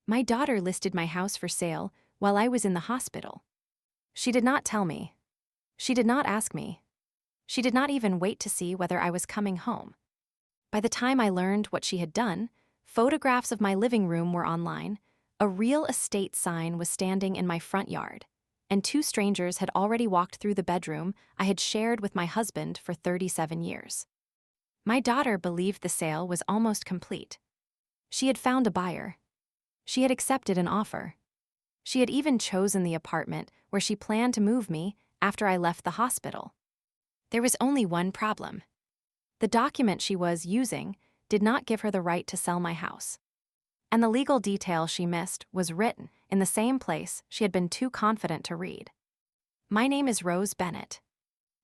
My daughter listed my house for sale while I was in the hospital. She did not tell me. She did not ask me. She did not even wait to see whether I was coming home. By the time I learned what she had done, photographs of my living room were online, a real estate sign was standing in my front yard, and two strangers had already walked through the bedroom I had shared with my husband for 37 years. My daughter believed the sale was almost complete. She had found a buyer. She had accepted an offer. She had even chosen the apartment where she planned to move me after I left the hospital. There was only one problem. The document she was using did not give her the right to sell my house. And the legal detail she missed was written in the same place she had been too confident to read. My name is Rose Bennett.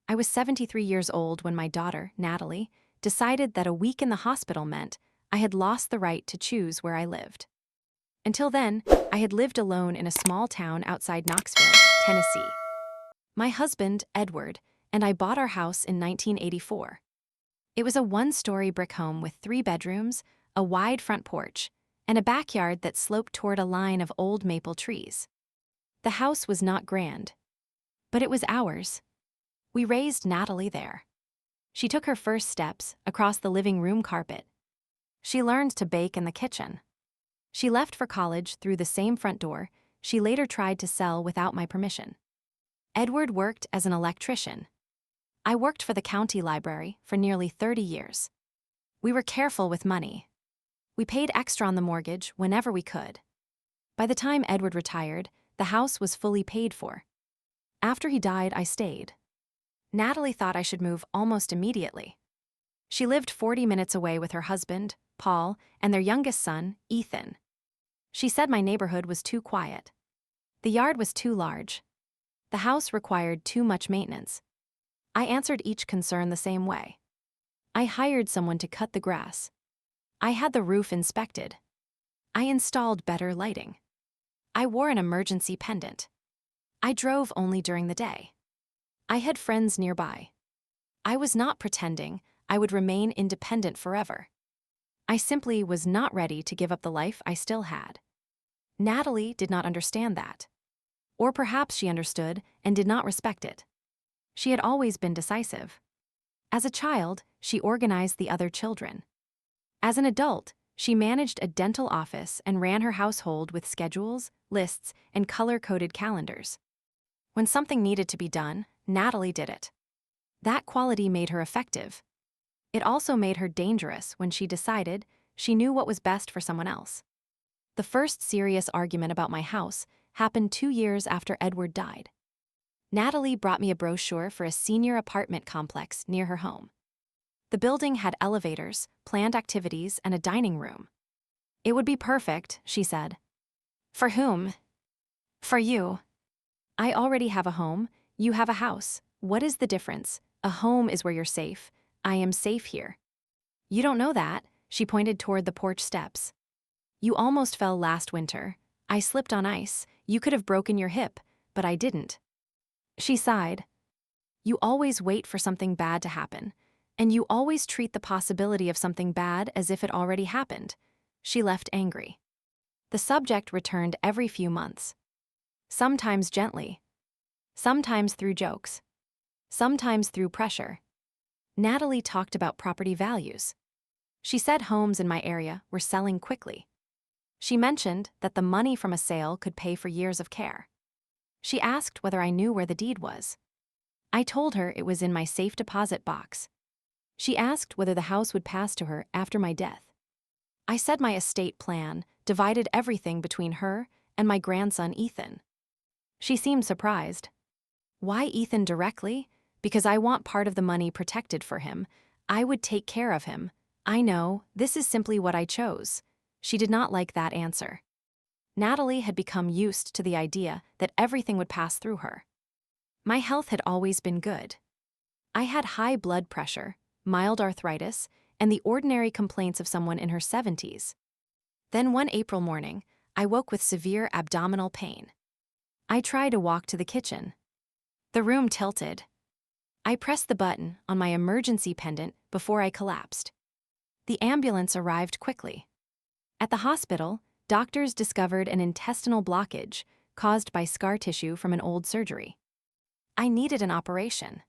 I was 73 years old when my daughter, Natalie, decided that a week in the hospital meant I had lost the right to choose where I lived. Until then, I had lived alone in a small town outside Knoxville, Tennessee. My husband, Edward, and I bought our house in 1984. It was a one-story brick home with 3 bedrooms, a wide front porch, and a backyard that sloped toward a line of old maple trees. The house was not grand, but it was ours. We raised Natalie there. She took her first steps across the living room carpet. She learned to bake in the kitchen. She left for college through the same front door she later tried to sell without my permission. Edward worked as an electrician. I worked for the county library for nearly 30 years. We were careful with money. We paid extra on the mortgage whenever we could. By the time Edward retired, the house was fully paid for. After he died, I stayed. Natalie thought I should move almost immediately. She lived 40 minutes away with her husband, Paul, and their youngest son, Ethan. She said my neighborhood was too quiet. The yard was too large. The house required too much maintenance. I answered each concern the same way. I hired someone to cut the grass. I had the roof inspected. I installed better lighting. I wore an emergency pendant. I drove only during the day. I had friends nearby. I was not pretending I would remain independent forever. I simply was not ready to give up the life I still had. Natalie did not understand that. Or perhaps she understood and did not respect it. She had always been decisive. As a child, she organized the other children. As an adult, she managed a dental office and ran her household with schedules, lists, and color-coded calendars. When something needed to be done, Natalie did it. That quality made her effective. It also made her dangerous when she decided she knew what was best for someone else. The first serious argument about my house happened 2 years after Edward died. Natalie brought me a brochure for a senior apartment complex near her home. The building had elevators, planned activities, and a dining room. It would be perfect, she said. For whom? For you. I already have a home, you have a house. What is the difference? A home is where you're safe. I am safe here. You don't know that, she pointed toward the porch steps. You almost fell last winter. I slipped on ice. You could have broken your hip, but I didn't. She sighed. You always wait for something bad to happen, and you always treat the possibility of something bad as if it already happened. She left angry. The subject returned every few months. Sometimes gently. Sometimes through jokes. Sometimes through pressure. Natalie talked about property values. She said homes in my area were selling quickly. She mentioned that the money from a sale could pay for years of care. She asked whether I knew where the deed was. I told her it was in my safe deposit box. She asked whether the house would pass to her after my death. I said my estate plan divided everything between her and my grandson Ethan. She seemed surprised. Why Ethan directly? Because I want part of the money protected for him. I would take care of him. I know, this is simply what I chose. She did not like that answer. Natalie had become used to the idea that everything would pass through her. My health had always been good. I had high blood pressure, mild arthritis, and the ordinary complaints of someone in her 70s. Then one April morning, I woke with severe abdominal pain. I tried to walk to the kitchen. The room tilted. I pressed the button on my emergency pendant before I collapsed. The ambulance arrived quickly. At the hospital, Doctors discovered an intestinal blockage caused by scar tissue from an old surgery. I needed an operation.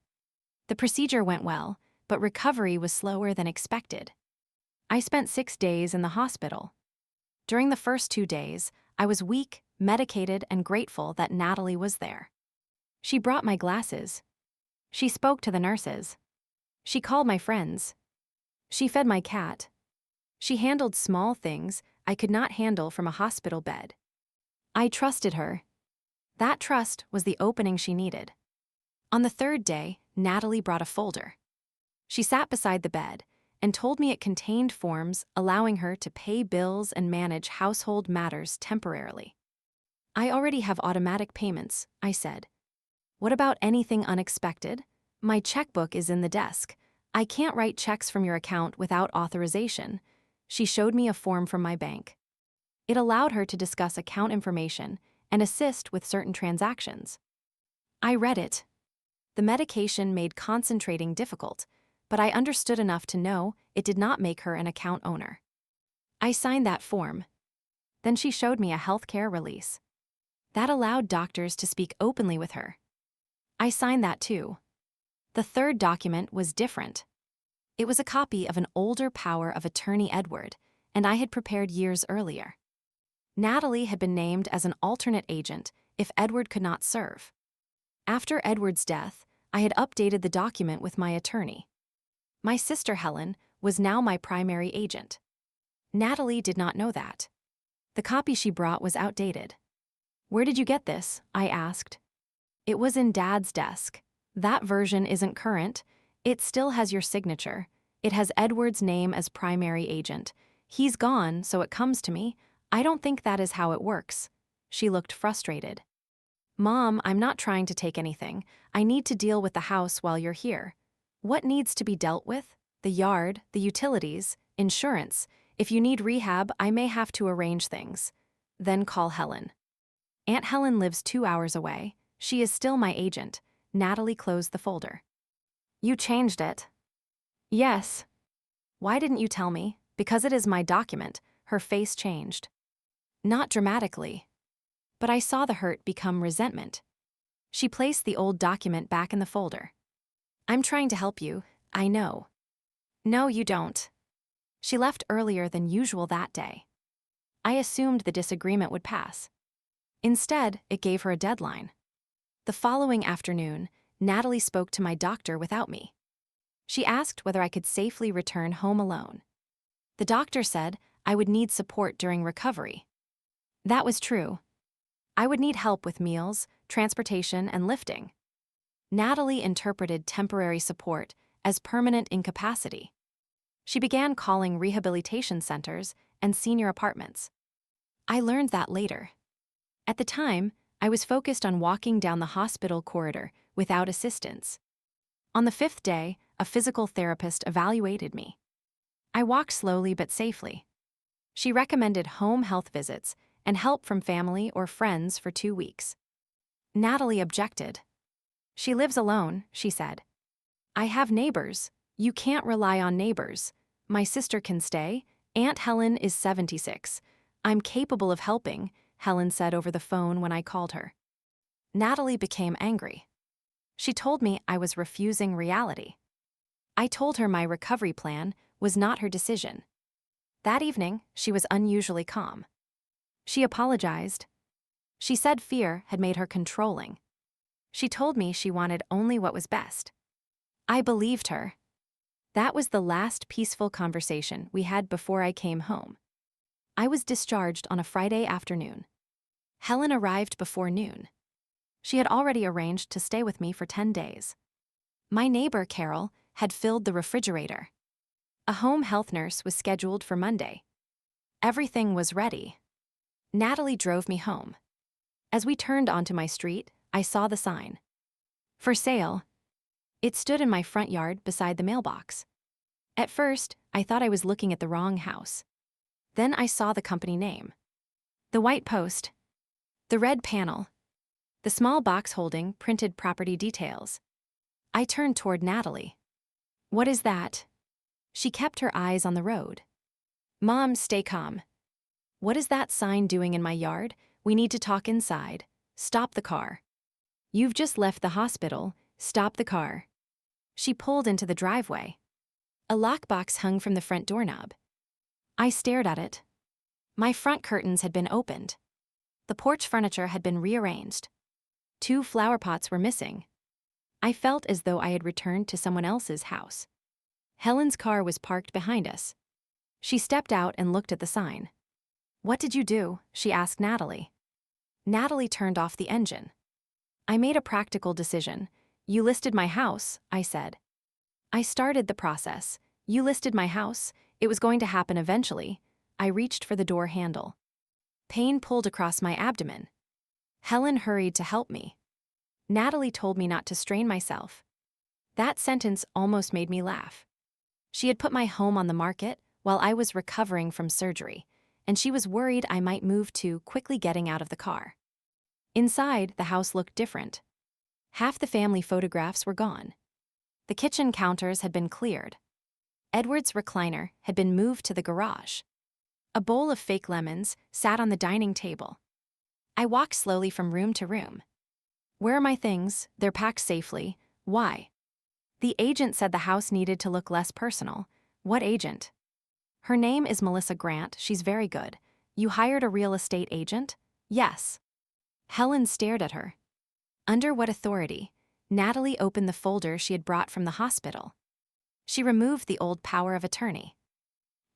The procedure went well, but recovery was slower than expected. I spent 6 days in the hospital. During the first 2 days, I was weak, medicated, and grateful that Natalie was there. She brought my glasses. She spoke to the nurses. She called my friends. She fed my cat. She handled small things I could not handle from a hospital bed. I trusted her. That trust was the opening she needed. On the 3rd day, Natalie brought a folder. She sat beside the bed and told me it contained forms allowing her to pay bills and manage household matters temporarily. I already have automatic payments, I said. What about anything unexpected? My checkbook is in the desk. I can't write checks from your account without authorization. She showed me a form from my bank. It allowed her to discuss account information and assist with certain transactions. I read it. The medication made concentrating difficult, but I understood enough to know it did not make her an account owner. I signed that form. Then she showed me a healthcare release. That allowed doctors to speak openly with her. I signed that too. The 3rd document was different. It was a copy of an older power of attorney Edward, and I had prepared years earlier. Natalie had been named as an alternate agent if Edward could not serve. After Edward's death, I had updated the document with my attorney. My sister Helen was now my primary agent. Natalie did not know that. The copy she brought was outdated. Where did you get this? I asked. It was in Dad's desk. That version isn't current. It still has your signature. It has Edward's name as primary agent. He's gone, so it comes to me. I don't think that is how it works. She looked frustrated. Mom, I'm not trying to take anything. I need to deal with the house while you're here. What needs to be dealt with? The yard, the utilities, insurance. If you need rehab, I may have to arrange things. Then call Helen. Aunt Helen lives 2 hours away. She is still my agent. Natalie closed the folder. You changed it. Yes. Why didn't you tell me? Because it is my document. Her face changed. Not dramatically. But I saw the hurt become resentment. She placed the old document back in the folder. I'm trying to help you, I know. No, you don't. She left earlier than usual that day. I assumed the disagreement would pass. Instead, it gave her a deadline. The following afternoon, Natalie spoke to my doctor without me. She asked whether I could safely return home alone. The doctor said I would need support during recovery. That was true. I would need help with meals, transportation, and lifting. Natalie interpreted temporary support as permanent incapacity. She began calling rehabilitation centers and senior apartments. I learned that later. At the time, I was focused on walking down the hospital corridor without assistance. On the 5th day, a physical therapist evaluated me. I walked slowly but safely. She recommended home health visits and help from family or friends for 2 weeks. Natalie objected. She lives alone, she said. I have neighbors. You can't rely on neighbors. My sister can stay. Aunt Helen is 76. I'm capable of helping, Helen said over the phone when I called her. Natalie became angry. She told me I was refusing reality. I told her my recovery plan was not her decision. That evening, she was unusually calm. She apologized. She said fear had made her controlling. She told me she wanted only what was best. I believed her. That was the last peaceful conversation we had before I came home. I was discharged on a Friday afternoon. Helen arrived before noon. She had already arranged to stay with me for 10 days. My neighbor, Carol, had filled the refrigerator. A home health nurse was scheduled for Monday. Everything was ready. Natalie drove me home. As we turned onto my street, I saw the sign. For sale. It stood in my front yard beside the mailbox. At first, I thought I was looking at the wrong house. Then I saw the company name. The white post. The red panel. The small box holding printed property details. I turned toward Natalie. What is that? She kept her eyes on the road. Mom, stay calm. What is that sign doing in my yard? We need to talk inside. Stop the car. You've just left the hospital. Stop the car. She pulled into the driveway. A lockbox hung from the front doorknob. I stared at it. My front curtains had been opened. The porch furniture had been rearranged. 2 flower pots were missing. I felt as though I had returned to someone else's house. Helen's car was parked behind us. She stepped out and looked at the sign. "What did you do?" she asked Natalie. Natalie turned off the engine. "I made a practical decision. You listed my house," I said. "I started the process. You listed my house. It was going to happen eventually." I reached for the door handle. Pain pulled across my abdomen. Helen hurried to help me. Natalie told me not to strain myself. That sentence almost made me laugh. She had put my home on the market while I was recovering from surgery, and she was worried I might move too quickly getting out of the car. Inside, the house looked different. Half the family photographs were gone. The kitchen counters had been cleared. Edward's recliner had been moved to the garage. A bowl of fake lemons sat on the dining table. I walked slowly from room to room. "Where are my things? They're packed safely. Why?" The agent said the house needed to look less personal. "What agent?" "Her name is Melissa Grant. She's very good." "You hired a real estate agent?" "Yes." Helen stared at her. Under what authority? Natalie opened the folder she had brought from the hospital. She removed the old power of attorney.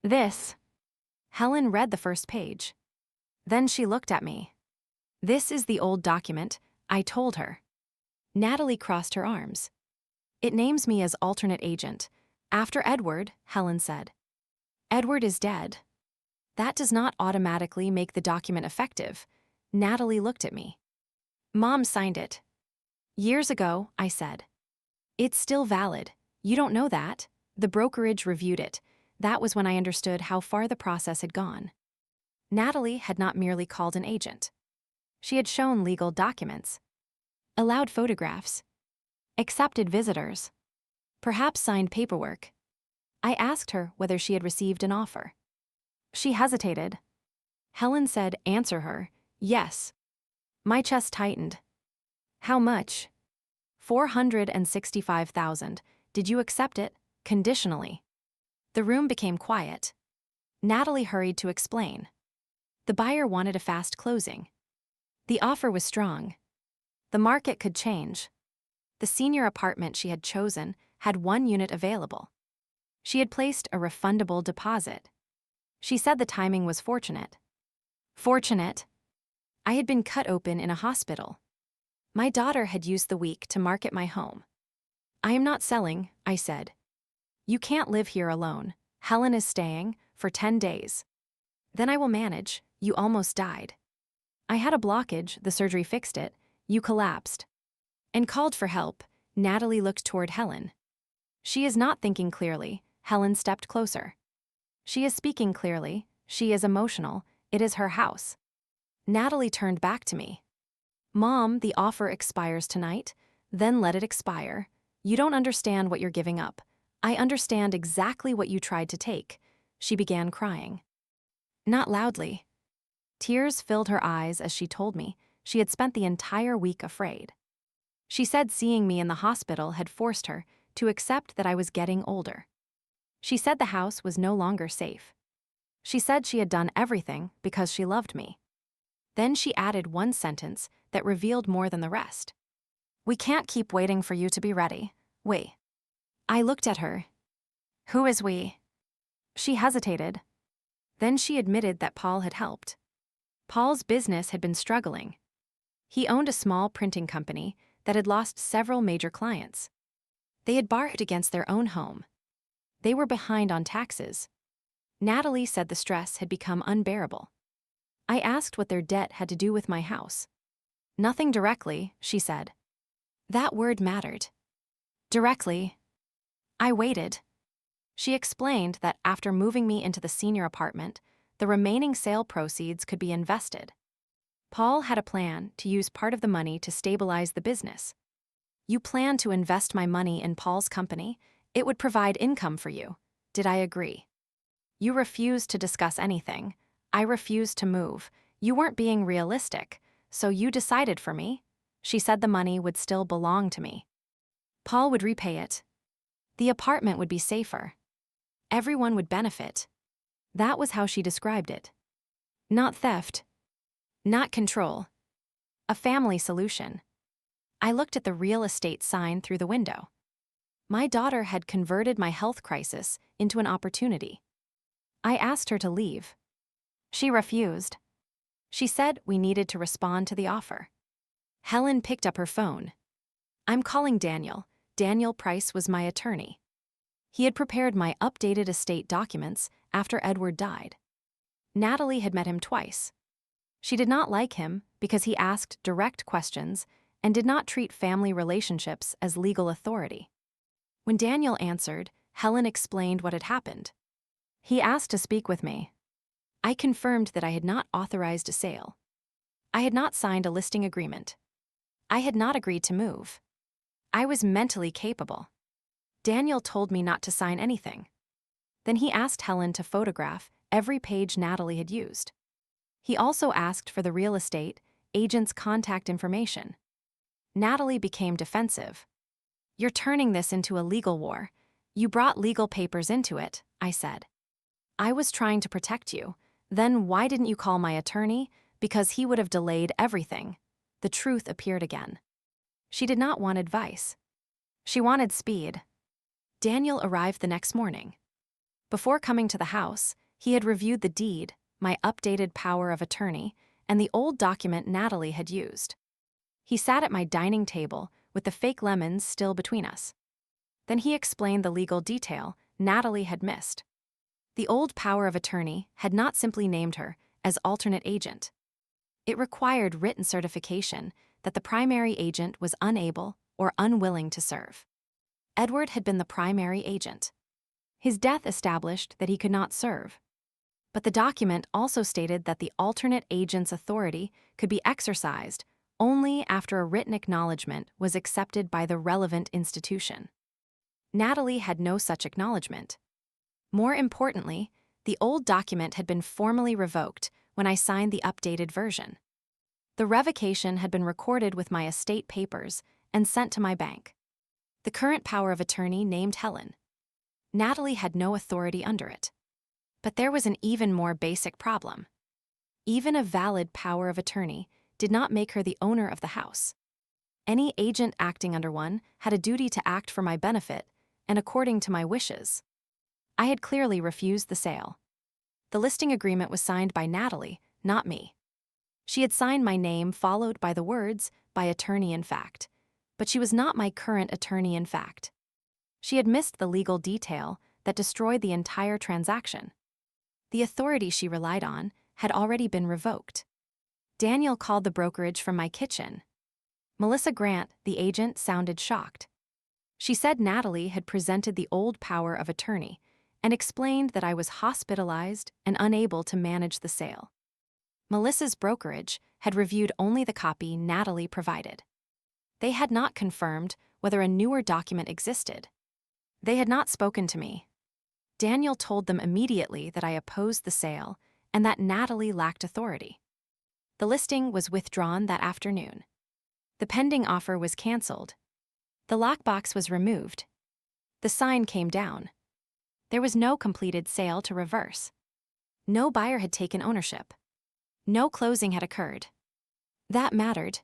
"This." Helen read the first page. Then she looked at me. "This is the old document," I told her. Natalie crossed her arms. "It names me as alternate agent. After Edward," Helen said. "Edward is dead." "That does not automatically make the document effective." Natalie looked at me. "Mom signed it." "Years ago," I said. "It's still valid. You don't know that." The brokerage reviewed it. That was when I understood how far the process had gone. Natalie had not merely called an agent. She had shown legal documents, allowed photographs, accepted visitors, perhaps signed paperwork. I asked her whether she had received an offer. She hesitated. Helen said, "Answer her." "Yes." My chest tightened. "How much?" "465,000. Did you accept it?" "Conditionally." The room became quiet. Natalie hurried to explain. The buyer wanted a fast closing. The offer was strong. The market could change. The senior apartment she had chosen had 1 unit available. She had placed a refundable deposit. She said the timing was fortunate. Fortunate? I had been cut open in a hospital. My daughter had used the week to market my home. "I am not selling," I said. "You can't live here alone. Helen is staying for 10 days. Then I will manage. You almost died." "I had a blockage, the surgery fixed it. You collapsed." And called for help. Natalie looked toward Helen. "She is not thinking clearly." Helen stepped closer. "She is speaking clearly. She is emotional. It is her house." Natalie turned back to me. "Mom, the offer expires tonight." "Then let it expire. You don't understand what you're giving up." "I understand exactly what you tried to take." She began crying. Not loudly. Tears filled her eyes as she told me she had spent the entire week afraid. She said seeing me in the hospital had forced her to accept that I was getting older. She said the house was no longer safe. She said she had done everything because she loved me. Then she added one sentence that revealed more than the rest. "We can't keep waiting for you to be ready. We." I looked at her. "Who is we?" She hesitated. Then she admitted that Paul had helped. Paul's business had been struggling. He owned a small printing company that had lost several major clients. They had borrowed against their own home. They were behind on taxes. Natalie said the stress had become unbearable. I asked what their debt had to do with my house. "Nothing directly," she said. That word mattered. Directly. I waited. She explained that after moving me into the senior apartment, the remaining sale proceeds could be invested. Paul had a plan to use part of the money to stabilize the business. "You plan to invest my money in Paul's company? It would provide income for you." Did I agree? "You refused to discuss anything." I refused to move. You weren't being realistic, so you decided for me. She said the money would still belong to me. Paul would repay it. The apartment would be safer. Everyone would benefit. That was how she described it. Not theft. Not control. A family solution. I looked at the real estate sign through the window. My daughter had converted my health crisis into an opportunity. I asked her to leave. She refused. She said we needed to respond to the offer. Helen picked up her phone. I'm calling Daniel. Daniel Price was my attorney. He had prepared my updated estate documents after Edward died. Natalie had met him twice. She did not like him because he asked direct questions and did not treat family relationships as legal authority. When Daniel answered, Helen explained what had happened. He asked to speak with me. I confirmed that I had not authorized a sale. I had not signed a listing agreement. I had not agreed to move. I was mentally capable. Daniel told me not to sign anything. Then he asked Helen to photograph every page Natalie had used. He also asked for the real estate agent's contact information. Natalie became defensive. You're turning this into a legal war. You brought legal papers into it, I said. I was trying to protect you. Then why didn't you call my attorney? Because he would have delayed everything. The truth appeared again. She did not want advice. She wanted speed. Daniel arrived the next morning. Before coming to the house, he had reviewed the deed, my updated power of attorney, and the old document Natalie had used. He sat at my dining table with the fake lemons still between us. Then he explained the legal detail Natalie had missed. The old power of attorney had not simply named her as alternate agent. It required written certification that the primary agent was unable or unwilling to serve. Edward had been the primary agent. His death established that he could not serve. But the document also stated that the alternate agent's authority could be exercised only after a written acknowledgement was accepted by the relevant institution. Natalie had no such acknowledgement. More importantly, the old document had been formally revoked when I signed the updated version. The revocation had been recorded with my estate papers and sent to my bank. The current power of attorney named Helen. Natalie had no authority under it. But there was an even more basic problem. Even a valid power of attorney did not make her the owner of the house. Any agent acting under one had a duty to act for my benefit and according to my wishes. I had clearly refused the sale. The listing agreement was signed by Natalie, not me. She had signed my name followed by the words, by attorney in fact, but she was not my current attorney in fact. She had missed the legal detail that destroyed the entire transaction. The authority she relied on had already been revoked. Daniel called the brokerage from my kitchen. Melissa Grant, the agent, sounded shocked. She said Natalie had presented the old power of attorney and explained that I was hospitalized and unable to manage the sale. Melissa's brokerage had reviewed only the copy Natalie provided. They had not confirmed whether a newer document existed. They had not spoken to me. Daniel told them immediately that I opposed the sale and that Natalie lacked authority. The listing was withdrawn that afternoon. The pending offer was canceled. The lockbox was removed. The sign came down. There was no completed sale to reverse. No buyer had taken ownership. No closing had occurred. That mattered.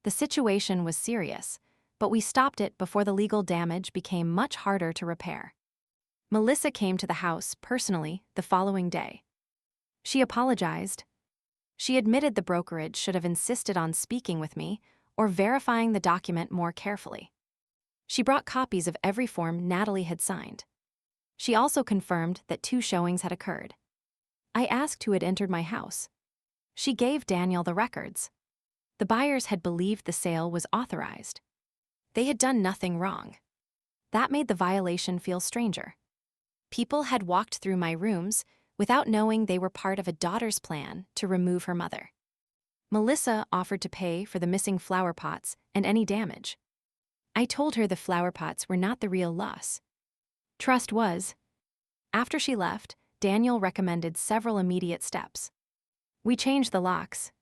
The situation was serious, but we stopped it before the legal damage became much harder to repair. Melissa came to the house personally the following day. She apologized. She admitted the brokerage should have insisted on speaking with me or verifying the document more carefully. She brought copies of every form Natalie had signed. She also confirmed that 2 showings had occurred. I asked who had entered my house. She gave Daniel the records. The buyers had believed the sale was authorized. They had done nothing wrong. That made the violation feel stranger. People had walked through my rooms without knowing they were part of a daughter's plan to remove her mother. Melissa offered to pay for the missing flower pots and any damage. I told her the flower pots were not the real loss. Trust was. After she left, Daniel recommended several immediate steps. We changed the locks.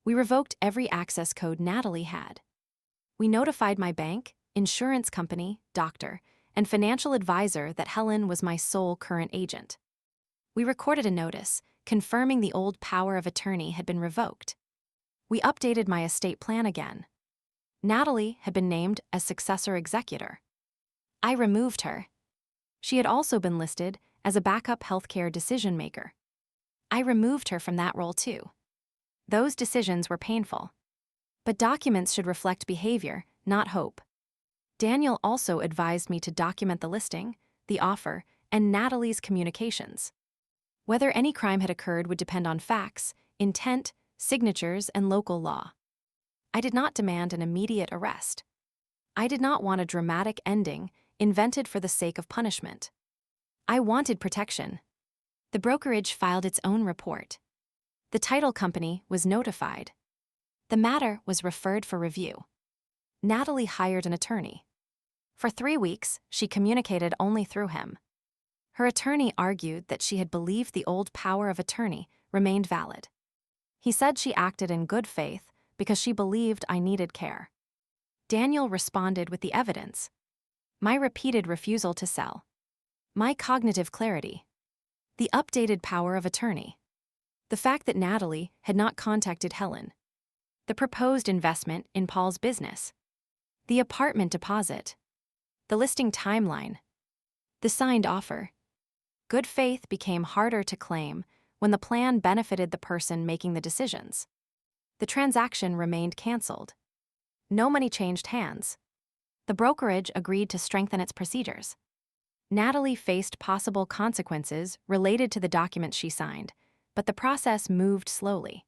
We revoked every access code Natalie had. We notified my bank, insurance company, doctor, and financial advisor that Helen was my sole current agent. We recorded a notice confirming the old power of attorney had been revoked. We updated my estate plan again. Natalie had been named as successor executor. I removed her. She had also been listed as a backup healthcare decision maker. I removed her from that role too. Those decisions were painful. But documents should reflect behavior, not hope. Daniel also advised me to document the listing, the offer, and Natalie's communications. Whether any crime had occurred would depend on facts, intent, signatures, and local law. I did not demand an immediate arrest. I did not want a dramatic ending invented for the sake of punishment. I wanted protection. The brokerage filed its own report. The title company was notified. The matter was referred for review. Natalie hired an attorney. For 3 weeks, she communicated only through him. Her attorney argued that she had believed the old power of attorney remained valid. He said she acted in good faith because she believed I needed care. Daniel responded with the evidence. My repeated refusal to sell. My cognitive clarity. The updated power of attorney. The fact that Natalie had not contacted Helen. The proposed investment in Paul's business. The apartment deposit. The listing timeline. The signed offer. Good faith became harder to claim when the plan benefited the person making the decisions. The transaction remained canceled. No money changed hands. The brokerage agreed to strengthen its procedures. Natalie faced possible consequences related to the documents she signed, but the process moved slowly.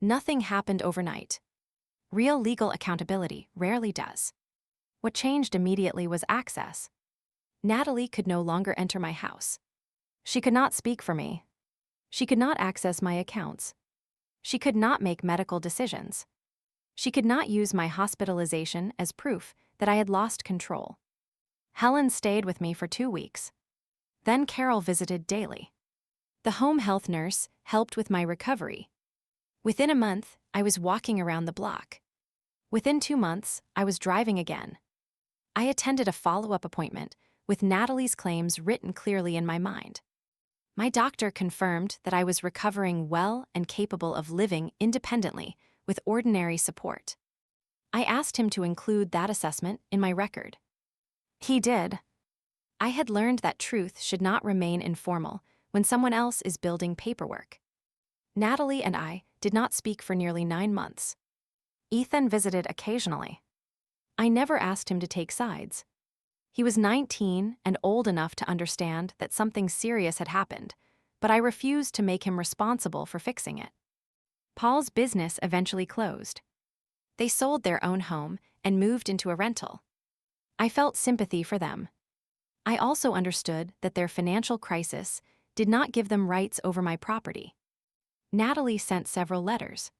Nothing happened overnight. Real legal accountability rarely does. What changed immediately was access. Natalie could no longer enter my house. She could not speak for me. She could not access my accounts. She could not make medical decisions. She could not use my hospitalization as proof that I had lost control. Helen stayed with me for 2 weeks. Then Carol visited daily. The home health nurse helped with my recovery. Within a month, I was walking around the block. Within 2 months, I was driving again. I attended a follow-up appointment with Natalie's claims written clearly in my mind. My doctor confirmed that I was recovering well and capable of living independently with ordinary support. I asked him to include that assessment in my record. He did. I had learned that truth should not remain informal when someone else is building paperwork. Natalie and I did not speak for nearly 9 months. Ethan visited occasionally. I never asked him to take sides. He was 19 and old enough to understand that something serious had happened, but I refused to make him responsible for fixing it. Paul's business eventually closed. They sold their own home and moved into a rental. I felt sympathy for them. I also understood that their financial crisis did not give them rights over my property. Natalie sent several letters.